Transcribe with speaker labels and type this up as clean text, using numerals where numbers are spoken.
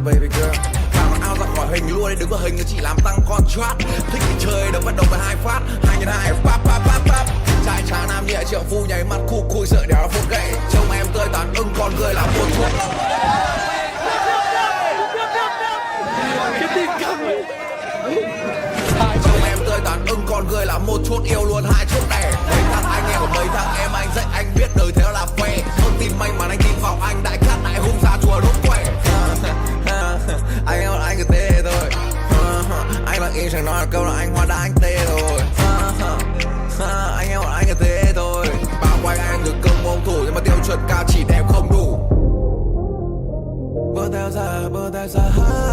Speaker 1: baby girl. Thao nó out ra khỏi hình luôn, đừng có hình nó chỉ làm tăng contrast. Thích thì chơi được bắt đầu với 2 phát, 2x2 pap pap pap pap. Trai tráng nam nhẹ triệu phu nháy mắt khu khui sợ đéo là phút gậy. Trông em tươi tắn ưng con người là một thuốc. Trông em tươi tắn ưng con người là một chốt yêu luôn 2 chốt đẻ. Mấy thằng anh em của mấy thằng em anh dạy anh biết đời thế là phê. Không tin may mà anh tin vào anh đại cát đại hung ra chùa đốt quẩy. Anh em anh cứ tê thôi. Anh lặng im chẳng nói câu là anh hoa đã anh tê rồi. Anh em anh cứ thế thôi. Bao quanh anh được công môn thủ nhưng mà tiêu chuẩn cao chỉ đẹp không đủ. Bơ theo ra